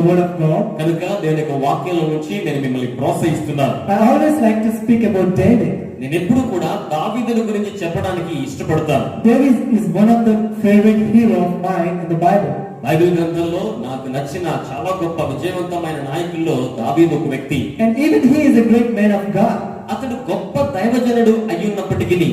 word of God. కనుక దేవుని యొక్క వాక్యంలో నుంచి నేను మిమ్మల్ని ప్రోత్సహిస్తున్నాను. I always like to speak about David. నేను ఎప్పుడు కూడా దావీదుని గురించి చెప్పడానికి ఇష్టపడతాను. David is one of the favorite hero of mine in the Bible. Bible గ్రంథంలో నాకు నచ్చిన చాలా గొప్ప విజయవంతమైన నాయకుల్లో దావీదు ఒక వ్యక్తి. And even he is a great man of God. అతడు గొప్ప దైవజనుడు అయ్యున్నప్పటికీ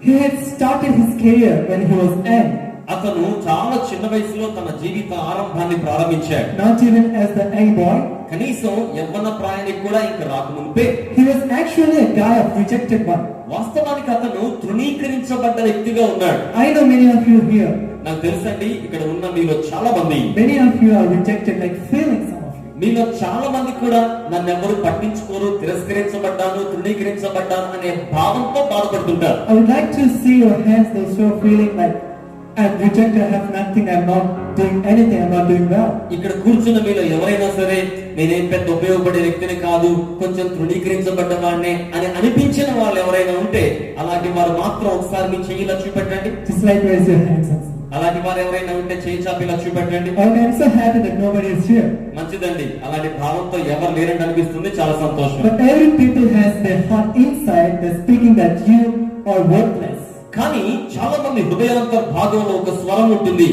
He had started his career when he was young. అతను చాలా చిన్న వయసులో తన జీవిత ఆరంభాన్ని ప్రారంభించాడు. Not even as the young boy. కనీసం యవ్వన ప్రాయానికి కూడా ఇంకా రాకముందే He was actually a guy of rejected one. వాస్తవానికి అతను తృణీకరించబడ్డ వ్యక్తిగా ఉన్నాడు. I know many of you here. నాకు తెలుసండి ఇక్కడ ఉన్న మీలో చాలా మంది Many of you are rejected, like feeling some of you. మీలో చాలా మంది కూడా నన్ను ఎవరు పట్టించుకోరు, తిరస్కరించబడ్డాను, తృణీకరించబడ్డాను అనే భావంతో బాధపడుతుంటారు. I would like to see your hands, those who are feeling like I'm rejected, I have nothing, I'm not doing anything, I'm not doing well. ఇక్కడ కూర్చున్న మీలో ఎవరైనా సరే నేనేం పెద్ద ఉపయోగపడే వ్యక్తిని కాదు, కొంచెం తృణీకరించబడ్డ వాడినే అని అనిపించిన వాళ్ళు ఎవరైనా ఉంటే అలాంటి వారు మాత్రం ఒకసారి మీ చెయ్యి ఇలా చూపెట్టండి. Just like raise your hands. అలాంటి వారు ఎవరైనా ఉంటే చేయి చాపి ఇలా చూపెట్టండి. Okay, I'm so happy that nobody is here. మంచిదండి, అలాంటి భావంతో ఎవరు లేరని అనిపిస్తుంది, చాలా సంతోషం. But every people has their heart inside, they're speaking that you are worthless. కానీ చాలా మంది హృదయాంతర భాగంలో ఒక స్వరం ఉంటుంది,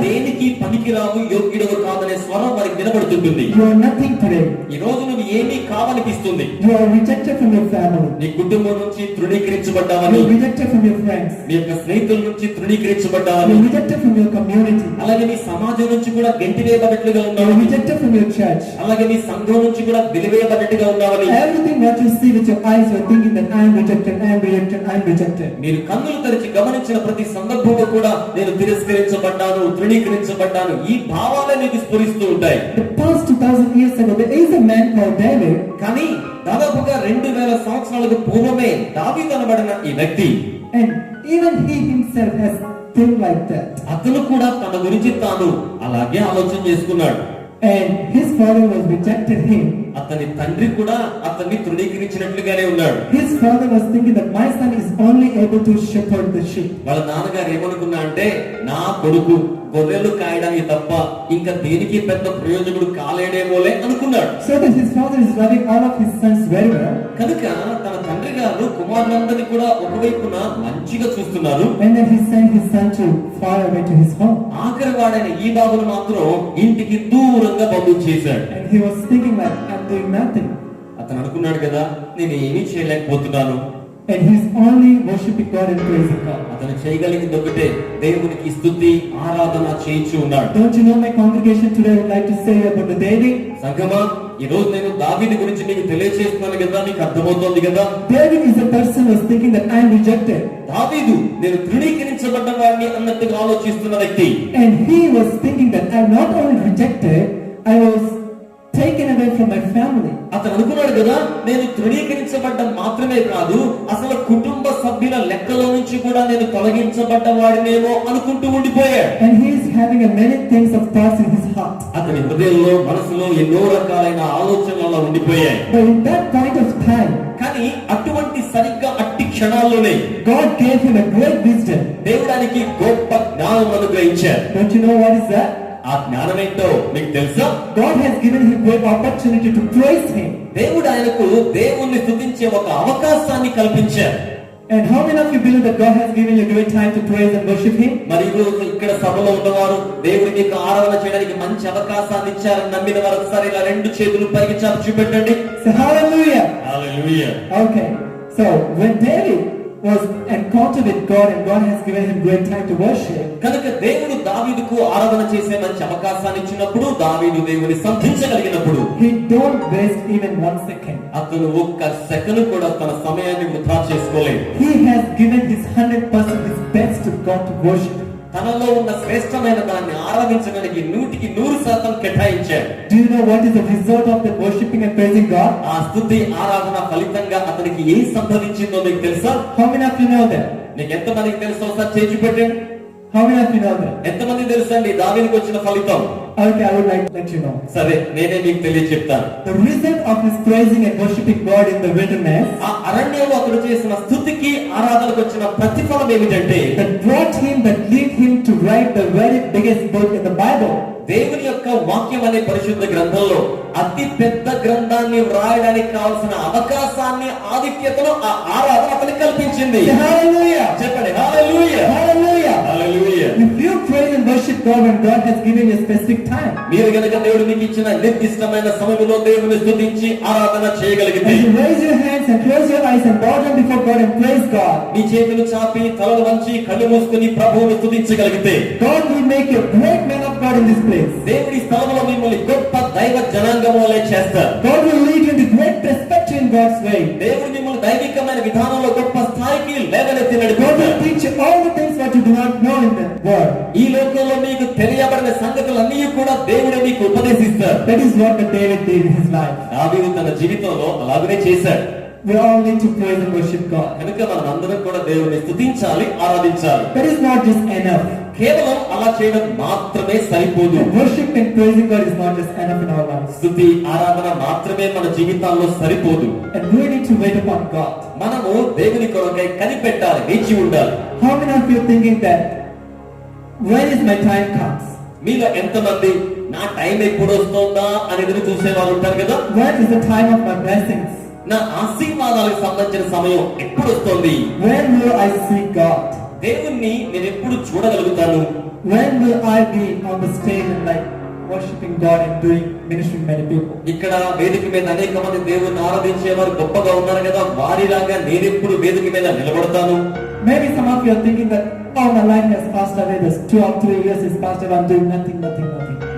దేనికి పనికిరావు, యోగ్యుడవు కాదనే స్వరం వారికి వినబడుతుంటుంది. You are nothing today. ఈ రోజు నువ్వు ఏమీ కావనిపిస్తుంది. You are rejected from your family. నీ కుటుంబం నుంచి తృణీకరించబడ్డావని, You are rejected from your friends. నీ యొక్క స్నేహితుల నుంచి తృణీకరించబడ్డావని, You are rejected from your community. అలాగే నీ సమాజం నుంచి కూడా గెంటివేయబడ్డట్లుగా You are ఉన్నావని, rejected from your church. అలాగే నీ సంఘం నుంచి కూడా వెలివేయబడ్డట్టుగా ఉన్నావని, Everything what you see with your eyes, you are thinking that I am rejected, I am rejected, I am rejected. మీరు కన్నులు తెరిచి గమనించిన ప్రతి సందర్భంలో కూడా నేను తిరస్కరించబడ్డాను, తృణీకరించబడ్డాను, ఈ భావాలే నీకు స్ఫురిస్తూ ఉంటాయి. The past 2000 years ago, there is a man called David. కానీ దాదాపుగా 2000 సంవత్సరాలకు పూర్వమే దావీదు అనబడిన ఈ వ్యక్తి, And even he himself has think like that. అతను కూడా తన గురించి తాను అలాగే ఆలోచన చేసుకున్నాడు. And his father was rejected him. అతని తండ్రి కూడా అతన్ని తృణీకరించినట్లుగానే ఉన్నాడు. His father was thinking that my son is only able to shepherd the sheep. వాళ్ళ నాన్నగారు ఏమనుకున్నా అంటే, నా కొడుకు గొర్రెలు కాయడానికి తప్ప ఇంకా దేనికి పెద్ద ప్రయోజకుడు కాలేడేమోలే అనుకున్నాడు. So that his father is loving all of his sons very well. కనుక తన తండ్రి గారు కుమారులందరినీ కూడా ఒకవైపున మంచిగా చూస్తున్నారు. And then he sent his son to far away to his home. ఆఖరి వాడైన ఈ బాబును మాత్రం ఇంటికి దూరంగా పంపించేశాడు. And he was thinking like, I'm doing nothing. అతను అనుకున్నాడు కదా, నేను ఏమీ చేయలేకపోతున్నాను. And he's only worshiping God and praising God. అతను చేయగలిగింది ఒకటే, దేవునికి స్తుతి ఆరాధన చేయించు ఉన్నాడు. Don't you know, my congregation today would like to say about the David? సంగమా, ఈ రోజు నేను దావీదు గురించి నీకు తెలియజేస్తున్నాను కదా, నీకు అర్థమవుతోంది కదా. David is a person who was thinking that I am rejected. దావీదు నేను తృణీకరించబడ్డ వాడిని అన్నట్టుగా ఆలోచిస్తున్న వ్యక్తి. And he was thinking that I am not only rejected, I was taken away from my family. అతను అనుకున్నాడు కదా, నేను తృణీకరించబడ్డం మాత్రమే కాదు, అసలు కుటుంబ సభ్యుల లెక్కలో నుంచి కూడా నేను తొలగించబడ్డ వాడినేమో అనుకుంటూ ఉండిపోయాడు. And he is having a many things of thoughts in his heart. అతని హృదయంలో మనసులో ఎన్నో రకాలైన ఆలోచనలు ఉండిపోయాయి. But in that point of time, కానీ అటువంటి సరిగ్గా అట్టి క్షణాల్లోనే God gave him a great wisdom. దేవుడానికి గొప్ప జ్ఞానం అనుగ్రహించారు. Don't you know what is that? ఆ జ్ఞానం ఏంటో మీకు తెలుసా? God has given him great opportunity to praise him. దేవుడు ఆయనకు దేవుణ్ణి స్తుతించే ఒక అవకాశాన్ని కల్పించారు. And how many of you believe that God has given you great time to praise and worship him? మరి ఈ రోజు ఇక్కడ సభలో ఉన్నవారు దేవుడికి మీకు ఆరాధన చేయడానికి మంచి అవకాశాన్ని ఇచ్చారని నమ్మిన వారు ఒకసారి ఇలా రెండు చేతులు పైకి చాపి చూపెట్టండి. Say hallelujah. Hallelujah. Okay. So when David was encountered with God and God has given him great time to worship, కనుక దేవుడు దావీదుకు ఆరాధన చేసే మంచి అవకాశాన్ని ఇచ్చినప్పుడు, దావీదు దేవుని సంధించగలిగినప్పుడు, he don't waste even 1 second. అతను ఒక్క సెకను కూడా తన సమయాన్ని వృధా చేసుకోలేదు. He has given his 100% his best to God to worship. తనలో ఉన్న శ్రేష్టమైన దాన్ని ఆరాధించడానికి 100% కేటాయించాడు. Do you know what is the result of the worshiping and praising God? ఆ స్తుతి ఆరాధన ఫలితంగా అతనికి ఏం సంభవించిందో మీకు తెలుసా? How many of you know that? నీకు ఎంతమందికి తెలుసో ఒకసారి చేయి చూపెట్టండి. How many of you know that? ఎంతమంది తెలుసండి దావీదుకు వచ్చిన ఫలితం? Okay, I would like to let you know. సరే, నేనే మీకు తెలియచెప్తాను. The result of his praising and worshiping God in the wilderness, ఆ అరణ్యంలో అతడు చేసిన స్తుతికి ఆరాధనకు వచ్చిన ప్రతిఫలం ఏమిటంటే, that brought him, that led him to write the very biggest book in the Bible. దేవుని యొక్క వాక్యం అనే పరిశుద్ధ గ్రంథంలో అతి పెద్ద గ్రంథాన్ని వ్రాయడానికి కావాల్సిన అవకాశాన్ని, ఆధిక్యతను ఆ ఆరాధన అతనికి కల్పించింది. Hallelujah! చెప్పండి హల్లెలూయా. Hallelujah! Hallelujah. If you praise and worship God when God has given you a specific time, మీరు గనుక దేవుడు మీకు ఇచ్చిన నిర్దిష్టమైన సమయంలో దేవుని స్తుతించి ఆరాధన చేయగలిగితే, and you raise your hands and close your eyes and bow down before God and praise God, మీ చేతులు చాపి తలలు వంచి కళ్ళు మూసుకుని ప్రభువును స్తుతించగలిగితే, God will make you a great man of God in this place. దేవుడి స్థలంలో మిమ్మల్ని గొప్ప దైవ జనాంగం వలె చేస్తారు. God will lead you into great perspective in God's way. దేవుడు మిమ్మల్ని దైవికమైన విధానంలో గొప్ప స్థాయికి లేవనెత్తి God will నడిపిస్తారు. teach you all the things what you do not know in the world. ఈ లోకంలో మీకు తెలియబడిన సంగతులన్నీ కూడా దేవుడే మీకు ఉపదేశిస్తారు. That is what the David did in his life. దావీదు తన జీవితంలో అలాగనే చేశాడు. We all need to praise and worship God. కనుక మనం అందరం కూడా దేవుని స్తుతించాలి, ఆరాధించాలి. That is not just enough. కేవలం అలా చేయడం మాత్రమే సరిపోదు. And worship and praising God is not just enough in our lives. స్తుతి ఆరాధన మాత్రమే మన జీవితాల్లో సరిపోదు. And we need to wait upon God. మనము దేవుని కొరకై కనిపెట్టాలి, వేచి ఉండాలి. How many of you thinking that when is my time comes? మీలో ఎంతమంది నా టైం ఎప్పుడు వస్తుందా అని ఎదురు చూసేవారు ఉంటారు కదా? When is the time of my blessings? నా ఆశీర్వాదాలకు సంబంధించిన సమయం ఎప్పుడు వస్తుంది? When will I see God? దేవుణ్ణి నేను ఎప్పుడు చూడగలుగుతాను? When will I be on the stage and like worshiping God and doing ministry to many people? ఇక్కడ వేదిక మీద అనేక మంది దేవుణ్ణి ఆరాధించేవారు గొప్పగా ఉన్నారు కదా, వారిలాగా నేను ఎప్పుడు వేదిక మీద నిలబడతాను? Maybe some of you are thinking that, oh, my life has passed away, this 2 or 3 years has passed away, I'm doing nothing.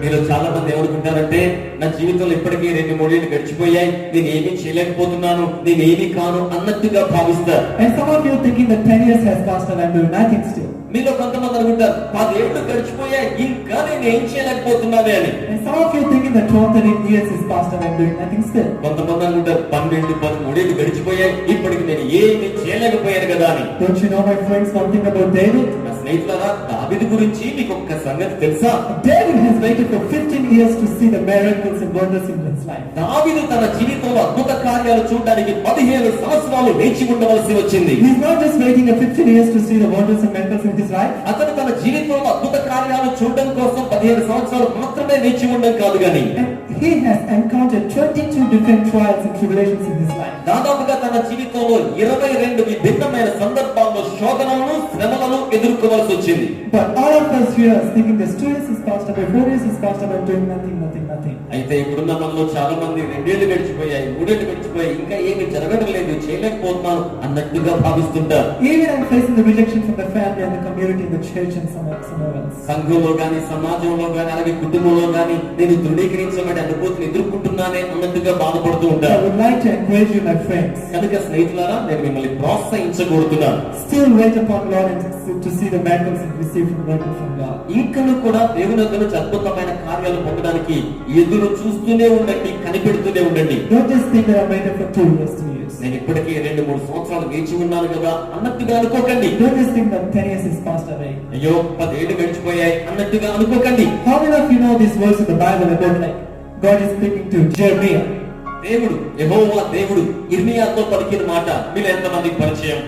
మీరు చాలా మంది ఏమనుకుంటారంటే, నా జీవితంలో ఇప్పటికీ 2-3 ఏళ్ళు గడిచిపోయాయి, నేను ఏమీ చేయలేకపోతున్నాను, నేను ఏమీ కాను అన్నట్టుగా భావిస్తారు. And some of you thinking that 10 years has passed away, I'm doing nothing still. మీలో కొంతమంది అనుకుంటారు, 10 ఏళ్ళు గడిచిపోయాయి, ఇంకా నేను ఏం చేయలేకపోతున్నానే అని. And some of you thinking that 12-13 years has passed away, I'm doing nothing still. కొంతమంది అనుకుంటారు, 12-13 ఏళ్ళు గడిచిపోయాయి, ఇప్పటికి నేను ఏమీ చేయలేకపోయాను కదా అని. Don't you know, my friends, one thing about David? నా స్నేహితులారా, దావీదు గురించి మీకు ఒక్క సంగతి తెలుసా? David has waited for 15 years to see the miracles and wonders in his life. దావీదు తన జీవితంలో అద్భుత కార్యాలు చూడడానికి 15 సంవత్సరాలు వేచి ఉండవలసి వచ్చింది. He's not just waiting 15 years to see the wonders and miracles in his life. అతను తన జీవితంలో అద్భుత కార్యాలు చూడడం కోసం 15 సంవత్సరాలు మాత్రమే వేచి ఉండడం కాదు గాని, And he has encountered 22 different trials and tribulations in his life. దాదాపుగా తన జీవితంలో 22 విభిన్నమైన సందర్భాల్లో శోధనలను, శ్రమలను ఎదుర్కోవాల్సి వచ్చింది. But all of us here are thinking this 2 years is passed away, 4 years is passed away, doing nothing. అయితే ఇప్పుడున్న మనలో చాలా మంది 2 ఏళ్ళు గడిచిపోయాయి, 3 ఏళ్ళు గడిచిపోయాయి, ఇంకా ఏమి జరగడం లేదు, చేయలేకపోతున్నాను అన్నట్టుగా భావిస్తుంటారు. Even I'm facing the rejection from the family and the community, the church and somewhere else. సంఘంలో గాని, సమాజంలో గాని, అలాగే కుటుంబంలో గాని నేను ధృవీకరించబడే అనుభూతిని ఎదుర్కొంటున్నానే అన్నట్టుగా బాధపడుతూ I ఉంటారు. would like to encourage you, my friends. కనుక స్నేహితులారా, నేను మిమ్మల్ని ప్రోత్సహించగోరుతున్నాను. Still wait upon Lord and to see the miracles and receive the miracle from God. ఇంకను కూడా దేవుని వద్ద నుంచి అద్భుతమైన కార్యాలు పొందడానికి ఎదురు చూస్తూనే ఉండండి, కనిపెడుతూనే ఉండండి. Don't just think that I waited for 2 years, 3 years. నేను ఇప్పటికీ 2-3 సంవత్సరాలు వేచి ఉన్నాను కదా అన్నట్టుగా అనుకోకండి. Don't just think that 10 years is passed away. అయ్యో 10 ఏళ్ళు గడిచిపోయాయి అన్నట్టుగా అనుకోకండి. How many of you know these words in the Bible about like God is speaking to Jeremiah? దేవుడు, యెహోవా దేవుడు ఇర్మియాతో పలికిన మాట మీరు ఎంతమందికి పరిచయం?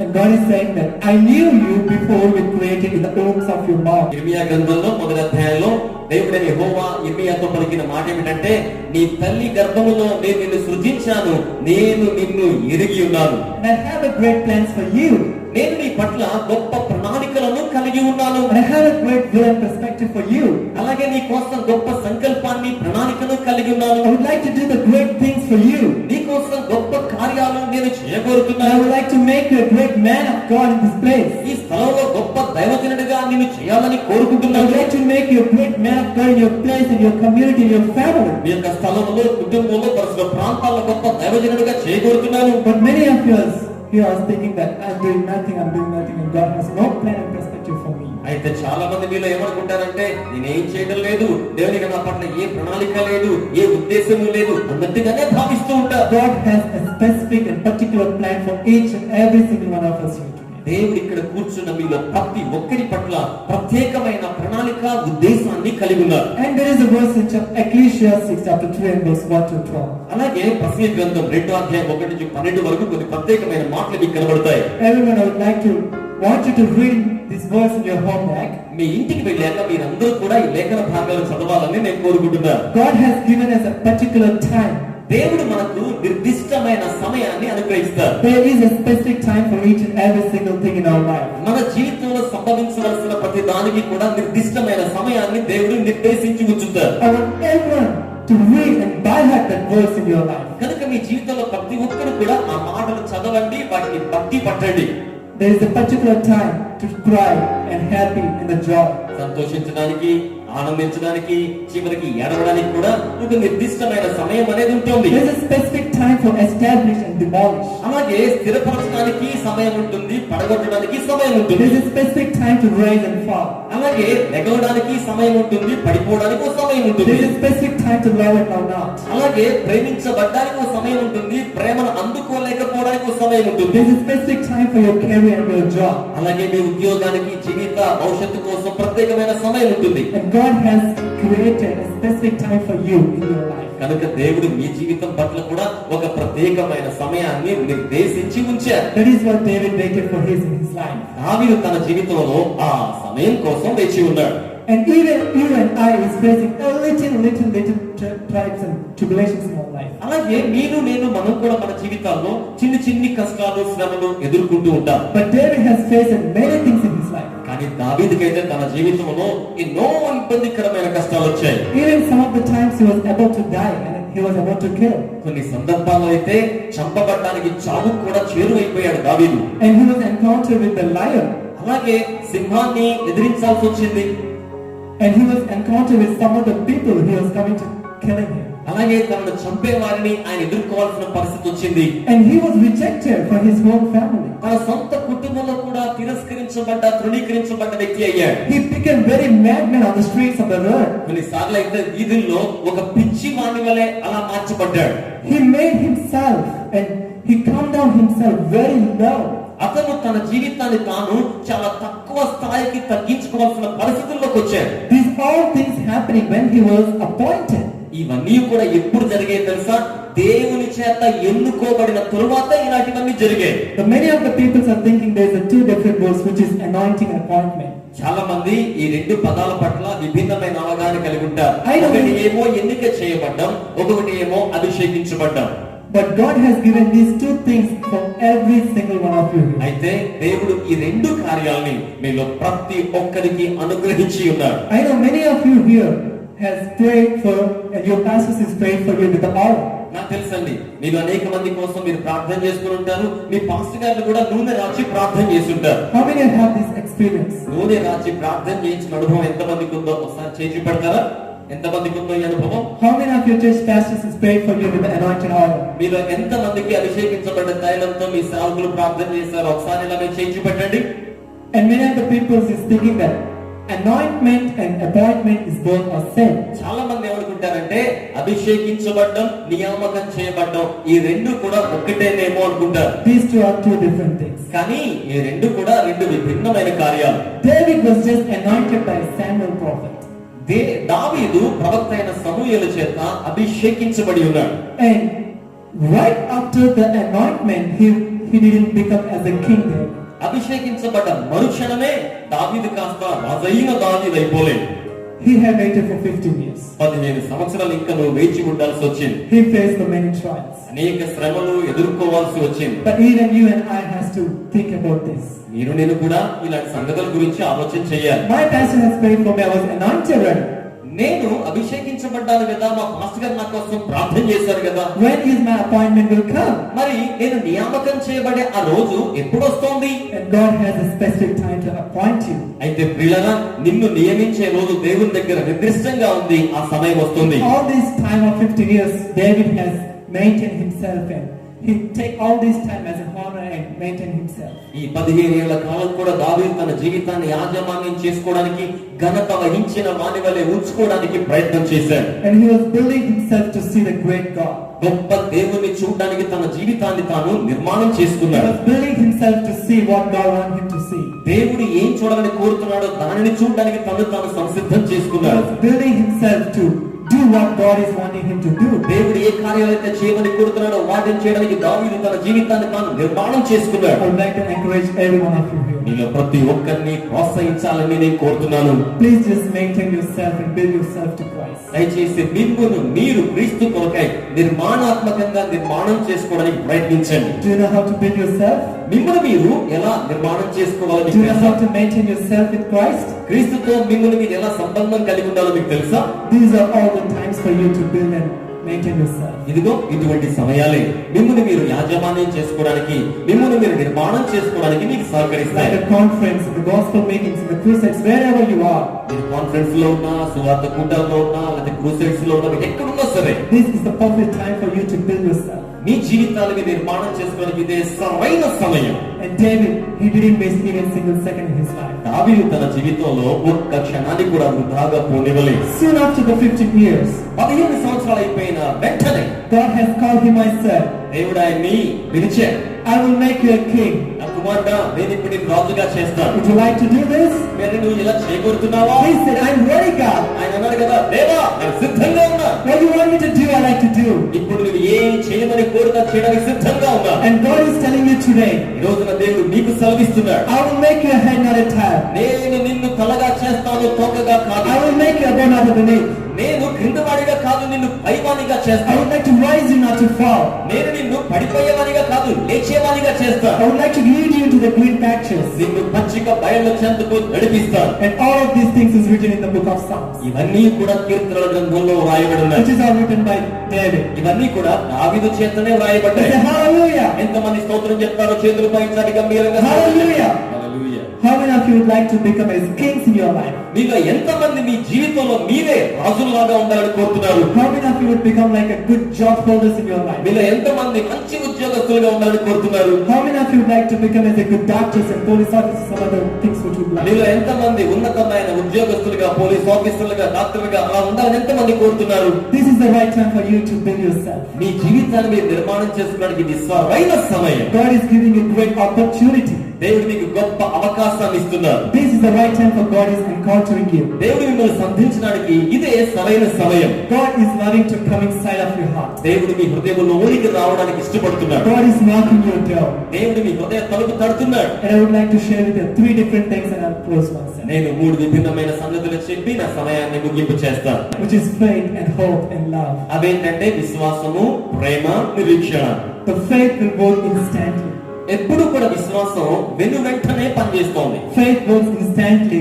And God is saying that I knew you before we created in the wombs of your mom. ఇర్మియా గ్రంథంలో 1వ అధ్యాయంలో దేవుడైన యెహోవా ఇర్మియాతో పలికిన మాట ఏమిటంటే, నీ తల్లి గర్భములో నేను నిన్ను సృజించాను, నేను నిన్ను ఎరిగి ఉన్నాను. And I have a great plans for you. నేను నీ పట్ల గొప్ప ప్రణాళికలను కలిగి ఉన్నాను. And I have a great will and perspective for you. అలాగే నీ కోసం గొప్ప సంకల్పాన్ని, ప్రణాళికను కలిగి ఉన్నాను. I would like to do the great things for you. నీ కోసం గొప్ప కార్యాలు నేను I చేయగోరుతున్నాను. would like to make you a great man of God in this place. ఈ స్థలంలో గొప్ప దైవజనుడిగా నిన్ను చేయాలని I would కోరుకుంటున్నాను. like to make you a great man of God in your place, in your community, in your family. మీ యొక్క స్థలంలో, కుటుంబంలో, పరిసర ప్రాంతాల్లో గొప్ప దైవజనుడిగా చేయగోరుతున్నాను. But many of us here are thinking that I'm doing nothing, and God has no plan and perspective for me. అయితే చాలా మంది మీలో ఏమనుకుంటారంటే, నేనేం చేయడం లేదు, దేవునికి నా పట్ల ఏ ప్రణాళిక లేదు, ఏ ఉద్దేశము లేదు అన్నట్టుగానే భావిస్తూ ఉంటారు. God has a specific and particular plan for each and every single one of us here today. దేవుడు ఇక్కడ కూర్చున్న మీలో ప్రతి ఒక్కరి పట్ల ప్రత్యేకమైన ప్రణాళిక, ఉద్దేశాన్ని కలిగి ఉన్నారు. And there is a verse in Ecclesiastes chapter 3 and verse 1 to 12. అలాగే ప్రసంగి గ్రంథం 2వ అధ్యాయం 1 నుంచి 12 వరకు కొన్ని ప్రత్యేకమైన మాటలు మీకు కనబడతాయి. Everyone, I would like to want you to read this verse in your home back. మీ ఇంటికి వెళ్ళాక మీరందరూ కూడా ఈ లేఖన భాగాలు చదవాలని నేను కోరుకుంటున్నాను. God has given us a particular time. దేవుడు మనకు నిర్దిష్టమైన సమయాన్ని అనుగ్రహిస్తారు. There is a specific time for each and every single thing in our life. మన జీవితంలో సంభవించవలసిన ప్రతి దానికి కూడా నిర్దిష్టమైన సమయాన్ని దేవుడు నిర్దేశించి ఉంచుతారు. I want everyone to read and by heart that verse in your life. కనుక మీ జీవితంలో ప్రతి ఒక్కరు కూడా ఆ మాటలు చదవండి, వాటిని బట్టి పట్టండి. There is a particular time to cry and happy in the joy. సంతోషించడానికి, ఆనందించడానికి, చివరికి ఏడవడానికి కూడా ఒక నిర్దిష్టమైన సమయం అనేది ఉంటుంది. There is a specific time for establish and demolish. అలాగే స్థిరపరచడానికి సమయం ఉంటుంది, పడగొట్టడానికి సమయం ఉంటుంది. There is a specific time to rise and fall. అలాగే ఎగవడానికి సమయం ఉంటుంది, పడిపోవడానికి ఒక సమయం ఉంటుంది. There is a specific time to love and love not. అలాగే ప్రేమించబడ్డానికి ఒక సమయం ఉంటుంది, ప్రేమను అందుకోలేకపోవడానికి ఒక సమయం ఉంటుంది. There is a specific time for your career and your job. అలాగే మీ ఉద్యోగానికి, జీవిత భవిష్యత్తు కోసం ప్రత్యేకమైన సమయం ఉంటుంది. And God has created a specific time for you in your life. కనుక దేవుడు మీ జీవితం పట్ల కూడా ఒక ప్రత్యేకమైన సమయాన్ని నిర్దేశించి ఉంచారు. That is what David waited for in his life. దావీదు తన జీవితంలో ఆ సమయం కోసం వేచి ఉన్నాడు. And even you and I is facing a little tribes and tribulations in our life. అలాగే మనం కూడా మన జీవితాల్లో చిన్ని కష్టాలు, శ్రమలు ఎదుర్కొంటూ ఉంటాం. But David has faced many things in his life. కానీ దావీదుకైతే తన జీవితంలో ఎన్నో ఇబ్బందికరమైన కష్టాలు వచ్చాయి. Even some of the times he was about to die and he was about to kill. కొన్ని సందర్భాల్లో అయితే చంపబడడానికి చావు కూడా చేరువైపోయాడు దావీదు. And he was encountered with the lion. అలాగే సింహాన్ని ఎదిరించాల్సి వచ్చింది. And he was encountered with some of the people who was coming to killing him. అలాగే తనను చంపే వారిని ఆయన ఎదుర్కోవాల్సిన పరిస్థితి వచ్చింది. And he was rejected from his own family. తన సొంత కుటుంబంలో కూడా తృణీకరించబడ్డ వ్యక్తి అయ్యాడు. He became very madman on the streets of the road. కొన్నిసార్లు అయితే వీధుల్లో ఒక పిచ్చి వాణి వలె అలా మార్చబడ్డాడు. He made himself and he calmed down himself very low. అతను తన జీవితాన్ని తాను చాలా తక్కువ స్థాయికి తగ్గించుకోవాల్సిన పరిస్థితుల్లోకి వచ్చాడు. These all things happening when he was appointed. ఇవన్నీ కూడా ఎప్పుడు జరిగాయి తెలుసా? దేవుని చేత ఎన్నుకోబడిన తరువాత ఇలాంటివన్నీ జరిగాయి. But many of the people are thinking there is a two different words, which is anointing and appointment. చాలా మంది ఈ రెండు పదాల పట్ల విభిన్నమైన అవగాహన కలిగి ఉంటారు. ఒకటి ఏమో ఎన్నిక చేయబడ్డం, ఒకటి ఏమో అభిషేకించబడ్డం. But God has given these two things for every single one of you. అయితే దేవుడు ఈ రెండు కార్యాలని మీలో ప్రతి ఒక్కరికి అనుగ్రహించి ఉన్నాడు. I know many of you here has prayed for and your pastors is prayed for you with the oil. నాకు తెలుసండి, మీరు అనేక మంది కోసం మీరు ప్రార్థన చేసుకుని ఉంటారు. మీ పాస్టర్ గారు కూడా నూనె రాచి ప్రార్థన చేసి ఉంటారు. How many have this experience? నూనె రాచి ప్రార్థన చేయించిన అనుభవం ఎంత మందికి ఉందో ఒకసారి చేసి పెడతారా? ఎంత మందికి ఉందో ఈ అనుభవం? How many of your church pastors is prayed for you with the anointed oil? మీలో ఎంత మందికి అభిషేకించబడ్డ తైలంతో మీ సేవకులు ప్రార్థన చేశారు? ఒకసారి ఇలా మీరు చేయించి పెట్టండి. And many of the people is thinking that anointment and appointment is both are same. చాలా మంది ఏమనుకుంటారంటే అభిషేకించబడ్డం, నియామకం చేయబడ్డం ఈ రెండు కూడా ఒకటేనేమో అనుకుంటారు. These two are two different things. కానీ ఈ రెండు కూడా రెండు విభిన్నమైన కార్యాలు. David was just anointed by Samuel prophet. దావీదు ప్రవక్త అయిన సమూయేలు చేత అభిషేకించబడి ఉన్నాడు. And right after the anointment he didn't become as a king there. అభిషేకించబడ్డ మరుక్షణమే దావీదు కాస్త రాజైన దావీదు అయిపోలేదు. He had waited for 15 years. 15 సంవత్సరాలు ఇంకా నువ్వు వేచి ఉండాల్సి వచ్చింది. He faced the many trials. అనేక శ్రమలు ఎదుర్కోవాల్సి వచ్చింది. But even you and I has to think about this. నేను కూడా ఇలాంటి సంగతుల గురించి ఆలోచన చేయాలి. My pastor has prayed for me. I was anointed already. నేను అభిషేకించబడ్డాను కదా, మా పాస్టర్ గారు నా కోసం ప్రార్థన చేశారు కదా. When is my appointment will come? మరి నేను నియామకం చేయబడే ఆ రోజు ఎప్పుడు వస్తుంది? And God has a specific time to appoint you. అయితే ప్రియులారా, నిన్ను నియమించే రోజు దేవుని దగ్గర నిర్దిష్టంగా ఉంది. ఆ సమయం వస్తుంది. All this time of 15 years David has maintained himself and he take all this time as an honor and maintain himself. ఈ 15 ఏళ్ల కాలం కూడా దావీదు తన జీవితాన్ని యాజమాన్యం చేసుకోవడానికి, ఘనత వహించిన వాని వలె ఉంచుకోవడానికి ప్రయత్నం చేశాడు. And he was building himself to see the great God. గొప్ప దేవుని చూడడానికి తన జీవితాన్ని తాను నిర్మాణం He చేసుకున్నాడు. was building himself to see what God wants him to see. దేవుడు ఏం చూడాలని కోరుతున్నాడో దానిని చూడడానికి తను తాను సంసిద్ధం He చేసుకున్నాడు. was building himself to do what God is wanting him to do. దేవుడు ఏ కార్యాలైతే చేయమని కోరుతున్నాడో వాటిని చేయడానికి దావీదు తన జీవితాన్ని తాను నిర్మాణం I చేసుకున్నాడు. would like to encourage every one of you here. మీలో ప్రతి ఒక్కరిని ప్రోత్సహించాలని నేను కోరుతున్నాను. Please just maintain yourself and build yourself to Christ. దయచేసి మిమ్మును మీరు క్రీస్తు కొరకై నిర్మాణాత్మకంగా నిర్మాణం చేసుకోవడానికి ప్రయత్నించండి. Do you know how to build yourself? మిమ్మల్ని మీరు ఎలా నిర్మాణం చేసుకోవాలని Do you know how to maintain yourself with Christ? క్రీస్తుతో మిమ్మల్ని మీరు ఎలా సంబంధం కలిగి ఉండాలో మీకు తెలుసా? These are all the times for you to build and maintain yourself. ఇదిగో ఇటువంటి సమయాలే మిమ్మల్ని మీరు యాజమాన్యం చేసుకోవడానికి, మిమ్మల్ని మీరు నిర్మాణం చేసుకోవడానికి మీకు సహకరిస్తాయి. Like a conference, the gospel meetings, the crusades, wherever you are. మీరు కాన్ఫరెన్స్ లో ఉన్నా, సువార్త కూటాల్లో ఉన్నా, లేదా క్రూసైడ్స్ లో ఉన్నా, మీరు ఎక్కడున్నా సరే This is the perfect time for you to build yourself. మీ జీవితాన్ని నిర్మాణం చేసుకోవడానికి ఇదే సరైన సమయం. And David, he didn't waste even a single second in his life. దావీదు తన జీవితంలో ఒక్క క్షణాన్ని కూడా వృధాగా పోనివ్వలేదు. Soon after the 15 years, 15 సంవత్సరాలు అయిపోయిన వెంటనే God has called him, I said, దేవుడు ఆయన్ని పిలిచాడు. I will make you a king. నా కుమారుడా, నేను ఇప్పుడు నిన్ను రాజుగా చేస్తాను. Would you like to do this? మరి నువ్వు ఇలా చేయగలుగుతున్నావా? He said, I'm ready, God. ఆయన అన్నాడు కదా, దేవా నేను సిద్ధంగా ఉన్నా. What you want me to do, I like to do. ఇప్పుడు నువ్వు ఏం చేయమని కోరుతా చేయడానికి సిద్ధంగా ఉన్నా. And God is telling you today, ఈ రోజున దేవుడు నీకు సెలవిస్తున్నాడు. I will make you a head, not a tail. నేను నిన్ను తలగా చేస్తాను, తోకగా కాదు. I will make you above, not beneath. నేను క్రిందవాడిగా కాదు, నిన్ను పైవానిగా I చేస్తాను. would like to rise you, not to fall. నేను నిన్ను పడిపోయేవానిగా కాదు, లేచేవానిగా చేస్తాను. I would like to lead you into the green patches. నిన్ను పచ్చిక బయలు చెందుకు నడిపిస్తాను. And all of these things is written in the book of Psalms, ఇవన్నీ కూడా కీర్తనల గ్రంథంలో వ్రాయబడి ఉన్నాయి. which is all written by David. ఇవన్నీ కూడా దావీదు చేతనే వ్రాయబడ్డాయి. Say hallelujah. ఎంతమంది స్తోత్రం చెప్తారో చేతులు పైచాలి గంభీరంగా. Hallelujah. Hallelujah. How many of you would like to become as kings in your life? మీలో ఎంతమంది మీ జీవితంలో మీరే రాజుల్లాగా ఉండాలని కోరుతున్నారు? How many of you would become like a good job holders in your life? మీలో ఎంతమంది మంచి ఉద్యోగస్తులుగా ఉండాలని కోరుతున్నారు? How many of you would like to become as a good doctors and police officers, some other things which you would like? మీలో ఎంతమంది ఉన్నతమైన ఉద్యోగస్తులుగా, పోలీస్ ఆఫీసర్లుగా, డాక్టర్లుగా అలా ఉండాలని ఎంతమంది కోరుతున్నారు? This is the right time for you to build yourself. మీ జీవితాన్ని మీరు నిర్మాణం చేసుకోవడానికి ఇది సరైన సమయం. God is giving you great opportunity. దేవుడు మీకు గొప్ప అవకాశాన్ని ఇస్తున్నారు. This is the right time for God is encountering you. దేవుడు మిమ్మల్ని సంధించడానికి ఇదే సరైన సమయం. God is loving to come inside of your heart. దేవుడు మీ హృదయంలోనికి రావడానికి ఇష్టపడుతున్నాడు. God is knocking your door. దేవుడు మీ హృదయ తలుపు తడుతున్నాడు. And I would like to share with you 3 different things, and I'll close myself. నేను 3 విభిన్నమైన సంగతులు చెప్పి నా సమయాన్ని ముగింపు చేస్తాను. Which is faith and hope and love. అవేంటంటే విశ్వాసము, ప్రేమ, నిరీక్షణ. The faith will work instantly. ఎప్పుడు కూడా విశ్వాసం వెను వెంటనే పనిచేస్తోంది. Faith works instantly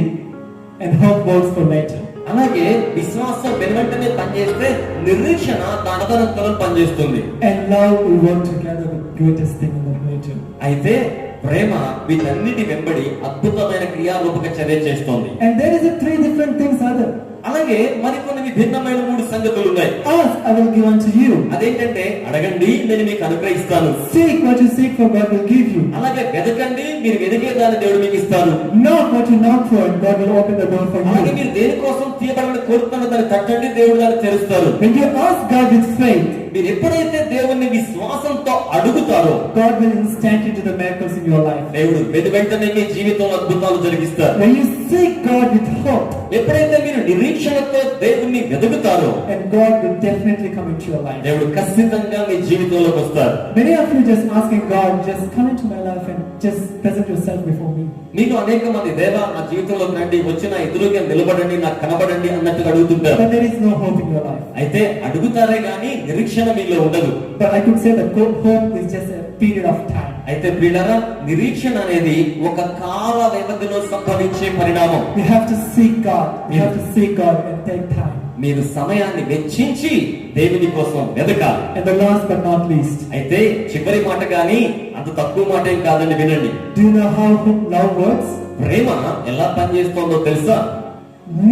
and hope works for later. అలాగే విశ్వాసం వెను వెంటనే పనిచేస్తే నిరీక్షణ తదనంతరం పనిచేస్తుంది. And love will work together with greatest thing in the nature. అయితే ప్రేమ వీటన్నిటి వెంబడి అద్భుతమైన క్రియారూపక చర్య చేస్తోంది. And there is a 3 different things other. అలాగే మరికొన్ని విభిన్నమైన 3 సంగతులు ఉన్నాయి. Ask, I will give unto you. అదేంటంటే అడగండి, నేను మీకు అనుగ్రహిస్తాను. Seek, what you seek for, God will give you. అలాగే వెతకండి, మీరు వెతికే దాన్ని దేవుడు మీకు ఇస్తాను. Knock, what you knock for, and God will open the door for అలాగే you. మీరు దేనికోసం తీయబడిన కోరుతున్న దాన్ని తట్టండి, దేవుడు దాన్ని తెరుస్తారు. When you ask God with faith, మీరు ఎప్పుడైతే దేవుణ్ణి విశ్వాసంతో అడుగుతారో God will instantly do the miracles in your life. దేవుడు వెంటనే మీ జీవితంలో అద్భుతాలు జరిగిస్తారు. When you seek God with hope, ఎప్పుడైతే మీరు నిరీక్షణతో దేవుణ్ణి వెతుకుతారో and God will definitely come into your life. దేవుడు ఖచ్చితంగా మీ జీవితంలోకి వస్తారు. Many of you just asking God, just come into my life and just present yourself before me. మీకు అనేక మంది దేవా నా జీవితంలోకి రండి, వచ్చి నా ఎదురుగా నిలబడండి, నాకు కనబడండి అన్నట్టుగా అడుగుతుంటారు. But there is no hope in your life. అయితే అడుగుతారే గానీ నిరీక్షణ మీలో ఉండదు. But I could say that hope is just a period of time. అయితే ప్రియులారా, నిరీక్షణ అనేది ఒక కాల వ్యవధిలో సంభవించే పరిణామం. We have to seek God. We have to seek God and take time. మీరు సమయాన్ని వెచ్చించి దేవుని కోసం వెతకాలి. And the last but not least, అయితే చివరి మాట గాని అంత తక్కువ మాట ఏం కాదండి, వినండి. do you know how love works? ప్రేమ ఎలా పనిచేస్తుందో తెలుసా?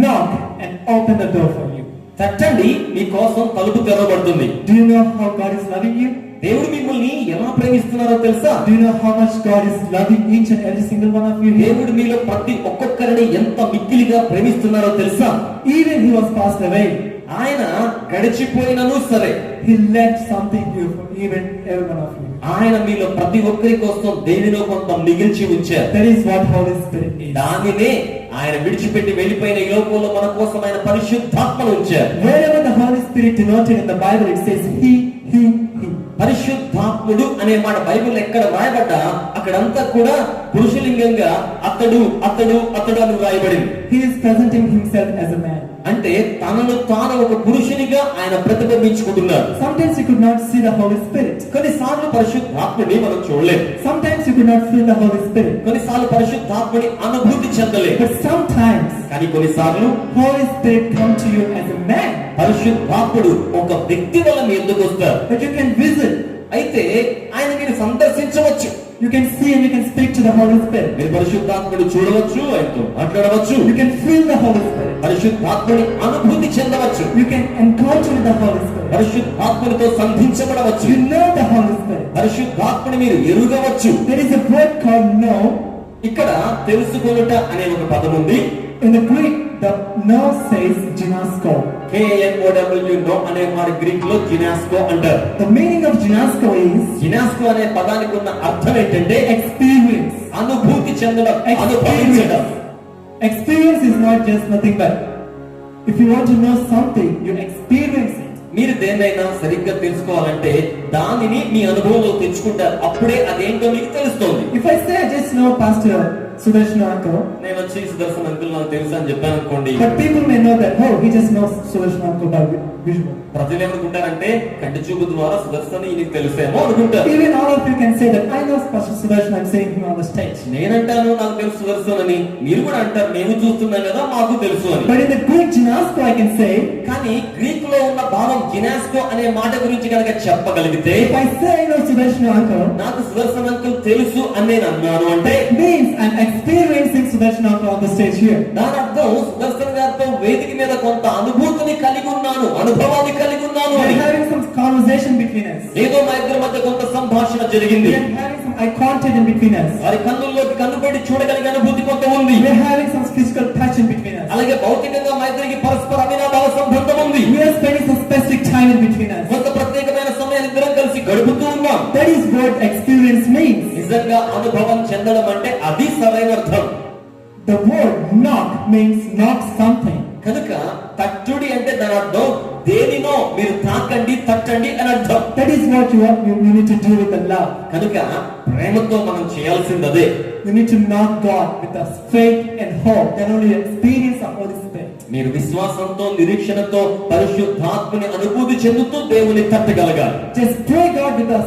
Knock and open the door for you. తట్టండి, మీ కోసం తలుపు తెరవబడుతుంది. Do you know how God is loving you? దేవుడు మిమ్మల్ని ఎలా ప్రేమిస్తున్నారో తెలుసా? Do you know how much God is loving each and every single one of you here? దేవుడు మీలో ప్రతి ఒక్కొక్కరిని ఎంత మిక్కిలిగా ప్రేమిస్తున్నారో తెలుసా? Even he was passed away. ఆయన గడిచిపోయినను సరే He left something here for even every one of you. ఆయన మీలో ప్రతి ఒక్కరి కోసం దేనిలో కొంత మిగిల్చి ఉంచారు. That is what Holy Spirit is. దానినే ఆయన విడిచిపెట్టి వెళ్ళిపోయిన ఈ లోకంలో మన కోసం ఆయన పరిశుద్ధాత్మను ఉంచారు. Wherever the Holy Spirit denoted in the Bible, it says he. పరిశుద్ధాత్ముడు అనే మాట బైబిల్ ఎక్కడ రాయబడ్డా అక్కడంతా కూడా పురుషలింగంగా అతడు అతడు అతడు అని రాయబడింది. He is presenting himself as a man. అంటే తనను తాను ఒక పురుషునిగా ఆయన ప్రతిబింబించుకుంటున్నాడు. Sometimes you could not see the Holy Spirit. కొన్నిసార్లు పరిశుద్ధాత్ముడిని మనం చూడలేము. Sometimes you could not feel the Holy Spirit. కొన్నిసార్లు పరిశుద్ధాత్ముడి అనుభూతి చెందలేము. But sometimes కానీ కొన్నిసార్లు Holy Spirit come to you as a man. పరిశుద్ధాత్ముడు ఒక వ్యక్తి వల్ల మీ ఎందుకు వస్తారు. That you can visit. అయితే ఆయన మీరు సందర్శించవచ్చు. You can see and you can speak to the Holy Spirit. మీరు పరిశుద్ధాత్ముడు చూడవచ్చు, ఆయనతో మాట్లాడవచ్చు. You can feel the Holy Spirit. పరిశుద్ధాత్ముని అనుభూతి చెందవచ్చు. You can encounter with the Holy Spirit. పరిశుద్ధాత్మునితో సంధించబడవచ్చు. You know the Holy Spirit. పరిశుద్ధాత్ముని మీరు ఎరుగవచ్చు. There is a word called know. ఇక్కడ తెలుసుకొనుట అనే ఒక పదం ఉంది. In the Greek, the know says ginosko. KNOW అనే మాట గ్రీక్ లో జినాస్కో అంటారు. The meaning of ginosko is జినాస్కో అనే పదానికి ఉన్న అర్థం ఏంటంటే experience. అనుభూతి చెందడం, అనుభవించడం. Experience is not just nothing but if you want to know something, you experience it. మీరు దేన్నైనా సరిగ్గా తెలుసుకోవాలంటే దానిని మీ అనుభవంలో తెచ్చుకుంటారు. అప్పుడే అదేంటో మీకు తెలుస్తుంది. If I say I just know Pastor Sudarshana uncle, నేను వచ్చి సుదర్శన్ అంకుల్ నాకు తెలుసు అని చెప్పాను అనుకోండి, but people may know that oh, he just knows Sudarshana uncle by visual. ప్రజలు ఏమనుకుంటారంటే కంటి చూపు ద్వారా సుదర్శన్ ఈయనకి తెలుసేమో అనుకుంటారు. Even all of you can say that I know Pastor Sudarshana, I'm saying him on the stage. నేనంటాను నాకు తెలుసు సుదర్శన్ అని, మీరు కూడా అంటారు మేము చూస్తున్నాం కదా మాకు తెలుసు అని. But in the Greek ginosko I can say, కానీ గ్రీక్ లో ఉన్న భావం జినాస్కో అనే మాట గురించి కనుక చెప్పగలిగితే, if I say I know Sudarshana uncle, నాకు సుదర్శన్ అంకుల్ తెలుసు అని నేను అన్నాను అంటే means I'm experiencing Sudarshana uncle on the stage here. దాని అర్థం సుదర్శన్ గారితో వేదిక మీద కొంత అనుభూతిని కలిగి ఉన్నాను, అనుభవాన్ని కలిగి ఉన్నాను అని. We're having some conversation between us. ఏదో మా ఇద్దరి మధ్య కొంత సంభాషణ జరిగింది. We're having some eye contact in between us. వారి కన్నుల్లోకి కన్నుపెట్టి చూడగలిగే అనుభూతి కొంత ఉంది. We're having some physical touch in between us. అలాగే భౌతికంగా మా ఇద్దరికి పరస్పర అవినాభావ సంబంధం ఉంది. We are spending some specific time in between us. కొంత ప్రత్యేకమైన సమయాన్ని ఇద్దరం కలిసి గడుపుతూ ఉన్నాం. That is what experience means. నిజంగా అనుభవం చెందడం అంటే అది సరైన అర్థం. The word knock means knock something. కనుక తట్టుడి అంటే దాని అర్థం దేనినో మీరు తాకండి, తట్టండి అని అర్థం. That is what you need to do with the love. కనుక ప్రేమతో మనం చేయాల్సింది అదే. You need to knock God with the faith and hope. Then only you experience the Holy Spirit. మీరు విశ్వాసంతో, నిరీక్షణతో పరిశుద్ధాత్మని అనుభూతి చెందుతూ దేవుని తట్టగలగాలి. Just pray God with the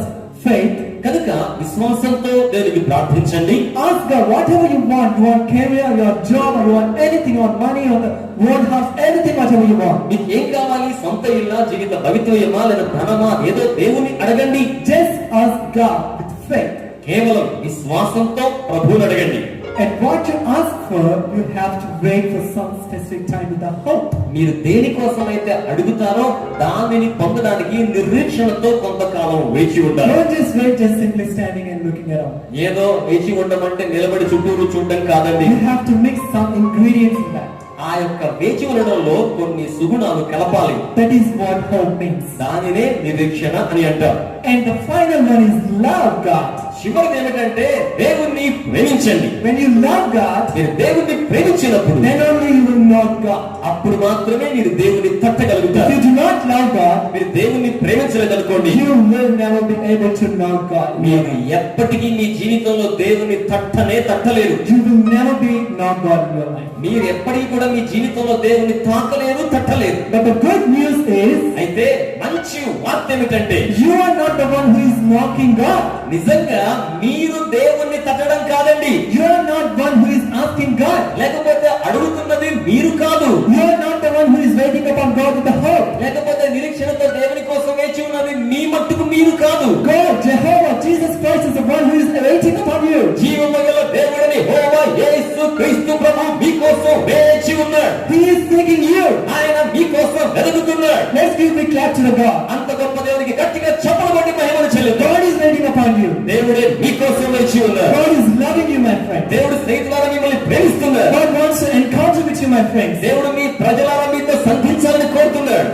faith. కనుక విశ్వాసంతో దేవునికి ప్రార్థించండి. Ask God whatever you want. You want career, you want job, or you want anything, you want money, or you want house, anything, whatever you want. మీకు ఏం కావాలి? సొంత ఇల్లా, జీవిత భవితవ్యమా, లేదా ధనమా, ఏదో దేవుని అడగండి. Just ask God with faith. కేవలం విశ్వాసంతో ప్రభువుని అడగండి. And what you ask for, you have to wait for some specific time with the hope. మీరు దేనికోసమైతే అడుగుతారో దానిని పొందడానికి నిరీక్షణతో కొంతకాలం వేచి ఉండాలి. Don't just wait, just simply standing and looking around. ఏదో వేచి ఉండమంటే నిలబడి చుట్టూరు చూడడం కాదండి. You have to mix some ingredients in that. ఆ యొక్క వేచి ఉండడంలో కొన్ని సుగుణాలు కలపాలి. That is what hope means. దానినే నిరీక్షణ అని అంటారు. And the final one is love God. చివరిది ఏమిటంటే దేవుణ్ణి ప్రేమించండి. When you love God, మీరు దేవుణ్ణి ప్రేమించినప్పుడు then only you will know God. అప్పుడు మాత్రమే మీరు దేవుణ్ణి తట్టగలుగుతారు. If you do not love God, మీరు దేవుణ్ణి ప్రేమించలేదనుకోండి, you will never be able to know God. మీరు ఎప్పటికీ మీ జీవితంలో దేవుని తట్టలేరు. You will never be know God in your life. మీరు ఎప్పటికీ కూడా మీ జీవితంలో దేవుని తాకలేరు, తట్టలేరు. But the good news is, అయితే మంచి వార్త ఏమిటంటే you are not the one who is mocking God. నిజంగా మీరు దేవుణ్ణి తట్టడం కాదండి. You are not one who is asking God. లేకపోతే అడుగుతున్నది మీరు కాదు. You are not the one who is waiting upon God with the hope. లేకపోతే నిరీక్షణతో దేవుని కోసం వేచి ఉన్నది మీ మట్టుకు మీరు కాదు. God, Jehovah, Jesus Christ is the one who is waiting upon you. జీవము గల దేవుడని యెహోవా యేసు క్రీస్తు ప్రభువు మీ కోసం వేచి ఉన్నాడు. He is seeking you. ఆయన మీ కోసం వెతుకుతున్నాడు. Let's give a clap to the God. అంత గొప్ప దేవునికి గట్టిగా చప్పట్లు కొట్టి మహిమను చెల్లిద్దాం. God is waiting upon you. దేవుడే మీ కోసం వేచి ఉన్నాడు. God is loving you, my friend. దేవుడు స్నేహితులారా మిమ్మల్ని ప్రేమిస్తున్నాడు. God wants to encounter with you, my friends. దేవుడు మీ ప్రజలారా మీతో సంధించాలని కోరుతున్నాడు.